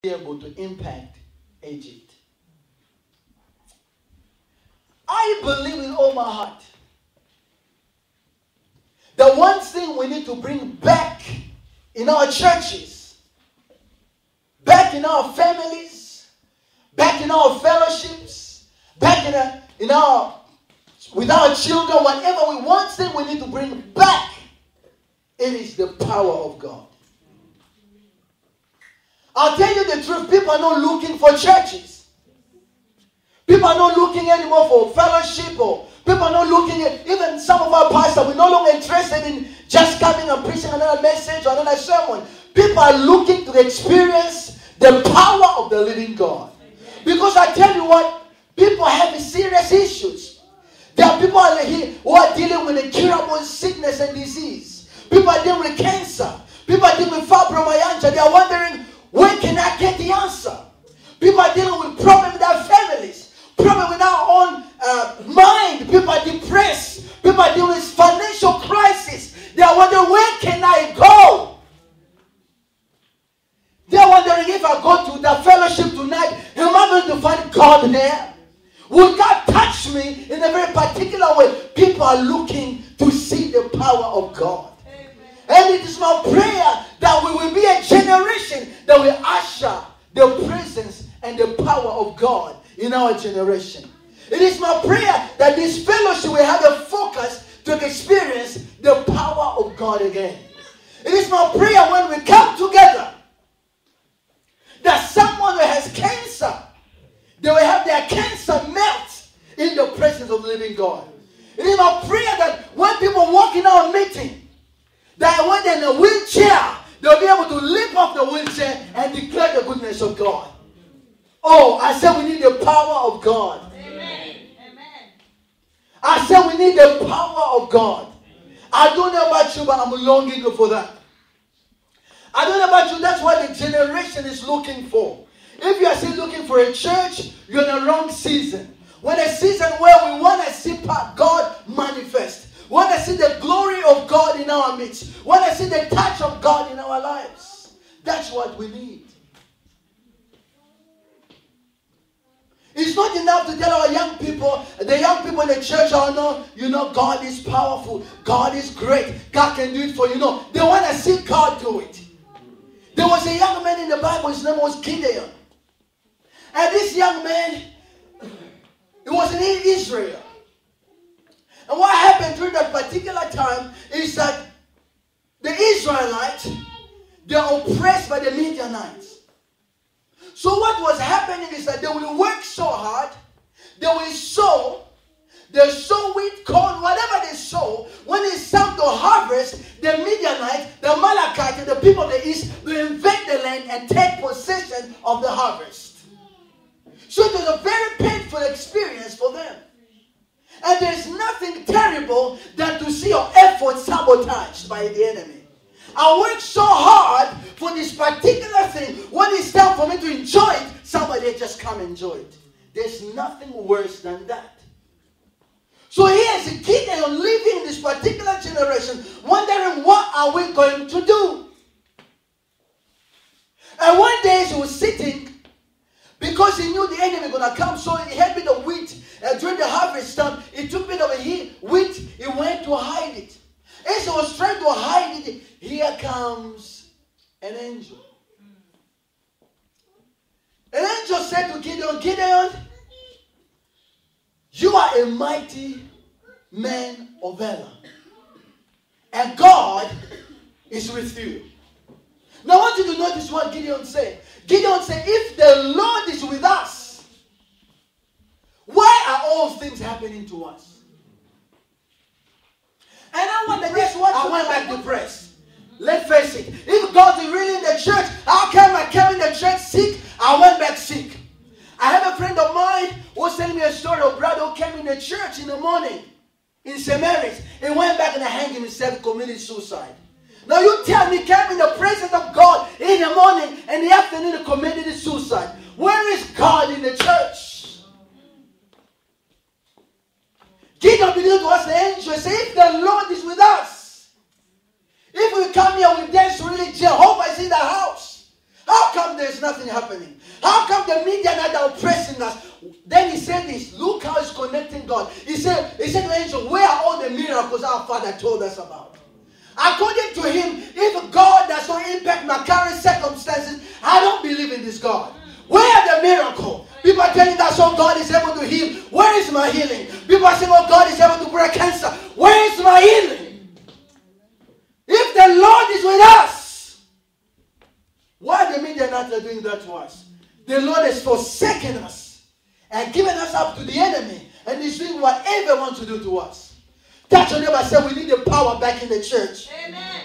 able to impact Egypt. I believe with all my heart the one thing we need to bring back in our churches, back in our families, back in our fellowships, back in our with our children, whatever we want, thing we need to bring back, it is the power of God. I'll tell you the truth, people are not looking for churches. People are not looking anymore for fellowship, or people are not looking at, even some of our pastors, we're no longer interested in just coming and preaching another message or another sermon. People are looking to experience the power of the living God. Because I tell you what, people have serious issues. There are people who are dealing with incurable sickness and disease. People are dealing with cancer. People are dealing with fibromyalgia. They are wondering, where can I get the answer? People are dealing with problems with their families, problems with our own mind. People are depressed. People are dealing with financial crisis. They are wondering, where can I go? They are wondering, if I go to the fellowship tonight, am I going to find God there? Will God touch me in a very particular way? People are looking to see the power of God. Amen. And it is my prayer that we will be a generation that will usher the presence and the power of God in our generation. It is my prayer that this fellowship will have a focus to experience the power of God again. It is my prayer when we come together that someone who has cancer, they will have their cancer melt in the presence of the living God. It is my prayer that when people walk in our meeting, that when they're in a wheelchair, they'll be able to leap off the wheelchair and declare the goodness of God. Oh, I said we need the power of God. Amen. Amen. I said we need the power of God. I don't know about you, but I'm longing for that. I don't know about you, that's what the generation is looking for. If you are still looking for a church, you're in the wrong season. When a season where we want to see God manifest. We want to see the glory of God in our midst. We want to see the touch of God in our lives. That's what we need. It's not enough to tell our young people, the young people in the church, oh no, God is powerful. God is great. God can do it for you. No, they want to see God do it. There was a young man in the Bible, his name was Gideon. And this young man, he was in Israel. And what happened during that particular time is that the Israelites, they are oppressed by the Midianites. So what was happening is that they will work so hard, they will sow, they sow wheat, corn, whatever they sow. When it's time to harvest, the Midianites, the Amalekites, and the people of the east will invade the land and take possession of the harvest. So it was a very painful experience for them. And there's nothing terrible than to see your effort sabotaged by the enemy. I worked so hard for this particular thing. When it's time for me to enjoy it, somebody just come enjoy it. There's nothing worse than that. So here's a Gideon living in this particular generation, wondering, what are we going to do? And one day he was sitting, because he knew the enemy was going to come, so he had a bit of wheat. During the harvest time, he took a bit of wheat, he went to hide it. As he was trying to hide it, here comes an angel. An angel said to Gideon, Gideon, you are a mighty man of valor, and God is with you. Now I want you to notice what Gideon said. Gideon said, if the Lord is with us, why are all things happening to us? And I wonder, guess what? I went back depressed. Let's face it. If God is really in the church, how come I came in the church sick? I went back sick. I have a friend of mine who was telling me a story of a brother who came in the church in the morning in St. Mary's and went back and hanged himself, committed suicide. Now you tell me, came in the presence of God in the morning and in the afternoon and committed suicide. Where is God in the church? Gideon began to ask the angel, say, if the Lord is with us, if we come here with dance really, Jehovah is in the house, How come there's nothing happening? How come the media are oppressing us? Then he said this. Look how he's connecting God. He said to the angel, where are all the miracles our Father told us about? According to him, if God does not impact my current circumstances, I don't believe in this God. Where are the miracles? People are telling us, oh, God is able to heal. Where is my healing? People are saying, oh, God is able to break cancer. Where is my healing? If the Lord is with us, why are the media not doing that to us? The Lord has forsaken us and given us up to the enemy, and he's doing whatever he wants to do to us. Touch your neighbor and say, we need the power back in the church. Amen.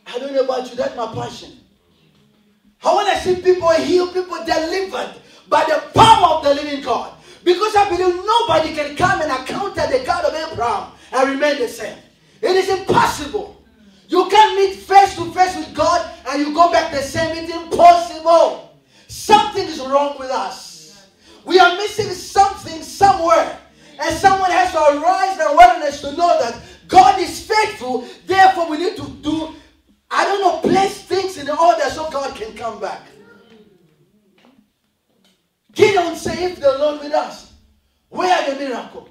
I don't know about you, that's my passion. I want to see people healed, people delivered by the power of the living God. Because I believe nobody can come and encounter the God of Abraham and remain the same. It is impossible. You can't meet face to face with God and you go back the same. It's impossible. Something is wrong with us. We are missing something somewhere. And someone has to arise in awareness to know that God is faithful. Therefore, we need to do, place things in order so God can come back. Gideon said, if the Lord with us, where are the miracles?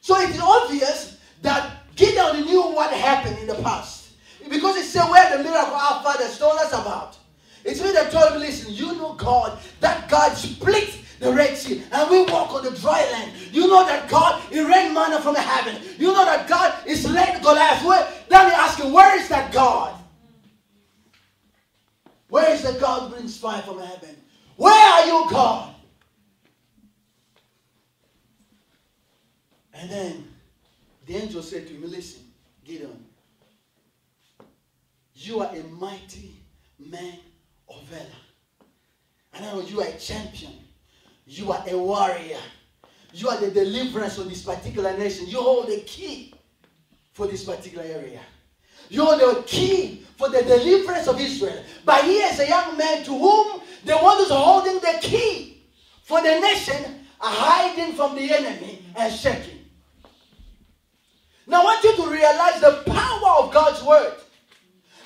So it is obvious that Gideon knew what happened in the past. Because it said where the miracle our fathers told us about. It's when they told me, listen, you know God, that God split the Red Sea and we walk on the dry land. You know that God, He rained manna from heaven. You know that God is slain Goliath. Then they ask him, where is that God? Where is the God who brings fire from heaven? Where are you, God? And then the angel said to him, listen, Gideon, you are a mighty man of valor. And I know you are a champion. You are a warrior. You are the deliverance of this particular nation. You hold the key for this particular area. You hold the key for the deliverance of Israel. But he is a young man to whom the one who's holding the key for the nation are hiding from the enemy and shaking. Now I want you to realize the power of God's word.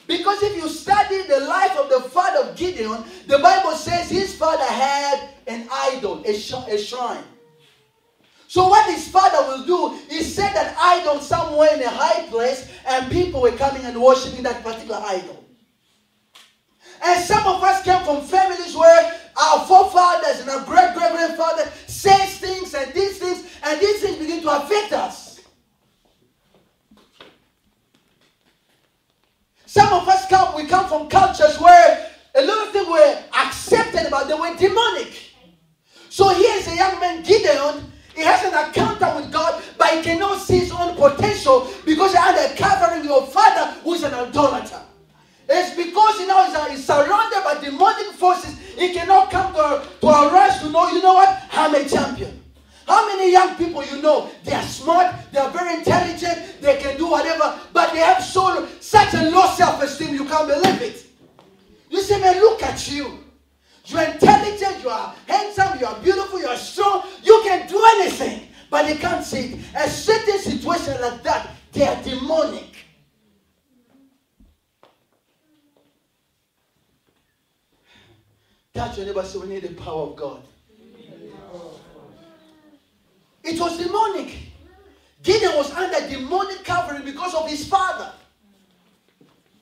Because if you study the life of the father of Gideon, the Bible says his father had an idol, a shrine. So what his father will do is set that idol somewhere in a high place and people were coming and worshiping that particular idol. And some of us came from families where our forefathers and our great-great-grandfather says things and these things begin to affect us. Some of us we come from cultures where a lot of things were accepted, but they were demonic. So here's a young man, Gideon. He has an encounter with God, but he cannot see his own potential because he had a covering your father who is an idolater. It's because he's surrounded by demonic forces. He cannot come to arise to know, you know what? I'm a champion. How many young people you know, they are smart, they are very intelligent, they can do whatever, but they have such a low self-esteem, you can't believe it. You say, man, look at you. You're intelligent, you are handsome, you are beautiful, you are strong, you can do anything, but they can't see it. A certain situation like that, they are demonic. Touch your neighbor, so we need the power of God. It was demonic. Gideon was under demonic covering because of his father.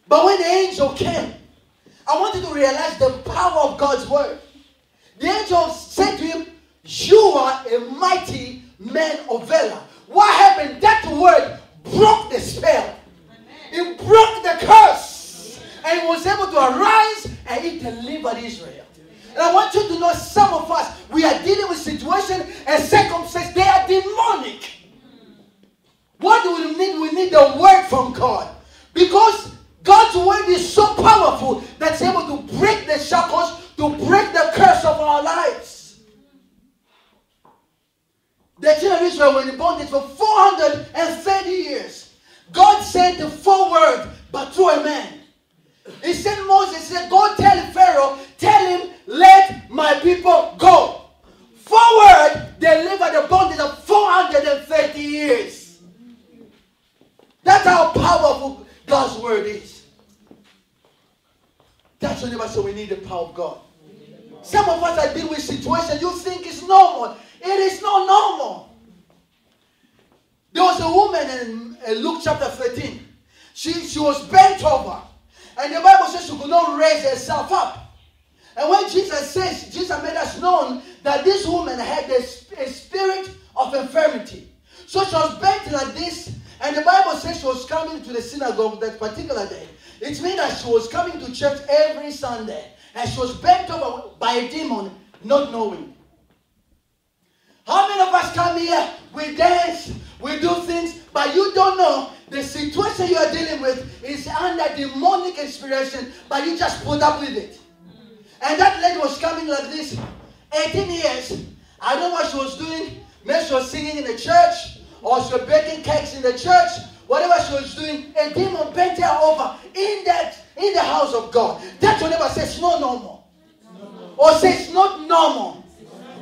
But when the angel came, I want you to realize the power of God's word. The angel said to him, you are a mighty man of valor. What happened? That word broke the spell. It broke the curse. And he was able to arise and he delivered Israel. And I want you to know, some of us, we are dealing with situations and circumstances, they are demonic. What do we need? We need the word from God. Because God's word is so powerful that it's able to break the shackles, to break the curse of our lives. The children of Israel were in bondage for 430 years. God sent the forward, but through a man. He sent Moses, he said, go tell Pharaoh, tell him, let my people go. Forward, deliver the bondage of 430 years. That's how powerful God's word is. Touch your neighbor, so we need the power of God. Some of us are dealing with situations you think is normal. It is not normal. There was a woman in Luke chapter 13. She was bent over. And the Bible says she could not raise herself up. And when Jesus made us known that this woman had a spirit of infirmity. So she was bent like this. And the Bible says she was coming to the synagogue that particular day. It means that she was coming to church every Sunday. And she was bent over by a demon, not knowing. How many of us come here, we dance, we do things, but you don't know the situation you are dealing with is under demonic inspiration, but you just put up with it. And that lady was coming like this, 18 years. I don't know what she was doing. Maybe she was singing in the church, or she was baking cakes in the church. Whatever she was doing, a demon bent her over in the house of God. That whenever says it's not normal. Or says it's not normal.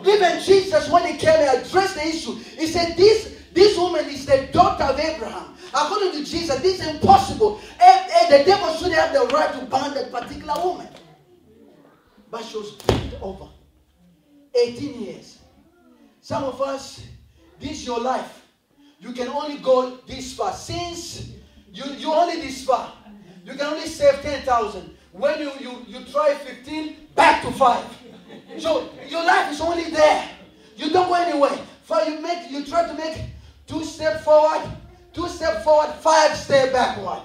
Even Jesus, when he came and addressed the issue, he said, this woman is the daughter of Abraham. According to Jesus, this is impossible. The devil shouldn't have the right to bind that particular woman. But she was bent over. 18 years. Some of us, this is your life. You can only go this far. Since you only this far, you can only save 10,000. When you try 15, back to 5. So your life is only there. You don't go anywhere. You try to make 2 steps forward, 5 steps backward.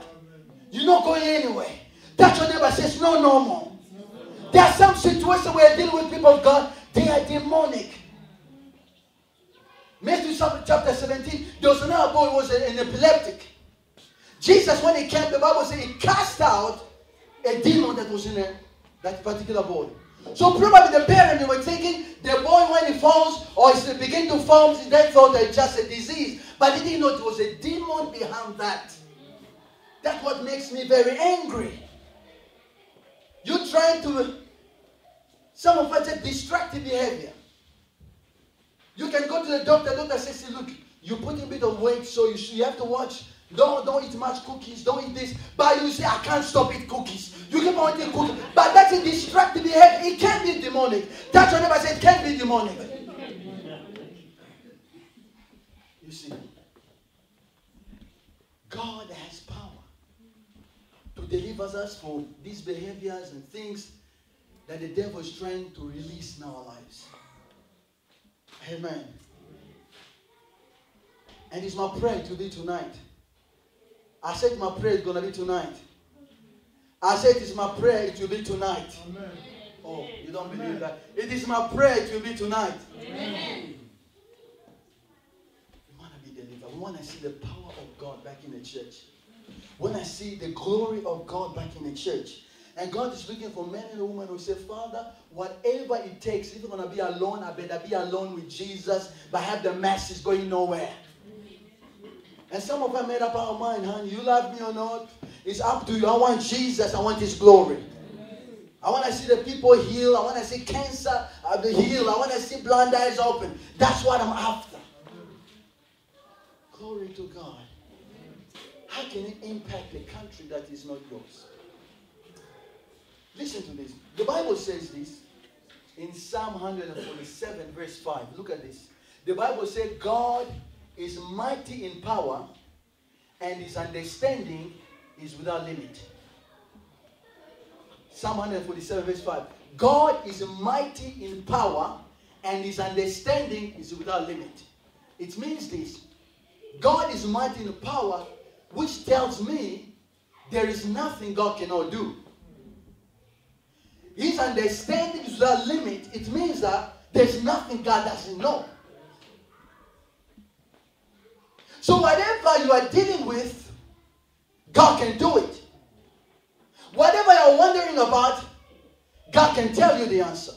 You're not going anywhere. That's your neighbor says no more. There are some situations where you're dealing with people of God, they are demonic. Matthew chapter 17, there was another boy who was an epileptic. Jesus, when he came, the Bible says he cast out a demon that was in that particular boy. So probably the parents, they were thinking the boy, when he falls or he begins to fall, they thought that it's just a disease. But they didn't know it was a demon behind that. That's what makes me very angry. You're trying to, some of us have distracted behavior. You can go to the doctor says, look, you put a bit of weight, so you have to watch. Don't eat much cookies, don't eat this. But you say, I can't stop eating cookies. You keep on eating cookies. But that's a distracted behavior. It can be demonic. That's what I said, it can be demonic. You see, God has power to deliver us from these behaviors and things that the devil is trying to release in our lives. Amen. And it's my prayer to be tonight. I said my prayer is going to be tonight. I said it's my prayer it will be tonight. Amen. Oh, you don't believe that? It is my prayer it will be tonight. Amen. We want to be delivered. We want to see the power of God back in the church. When I see the glory of God back in the church. And God is looking for men and women who say, Father, whatever it takes, if I'm going to be alone, I better be alone with Jesus, but have the masses going nowhere. And some of us made up our mind, honey, you love me or not, it's up to you. I want Jesus, I want His glory. I want to see the people healed. I want to see cancer healed. I want to see blind eyes open. That's what I'm after. Glory to God. How can it impact a country that is not yours? Listen to this. The Bible says this in Psalm 147 verse 5. Look at this. The Bible says God is mighty in power and His understanding is without limit. Psalm 147 verse 5. God is mighty in power and His understanding is without limit. It means this. God is mighty in power, which tells me there is nothing God cannot do. His understanding is without limit. It means that there's nothing God doesn't know. So whatever you are dealing with, God can do it. Whatever you're wondering about, God can tell you the answer.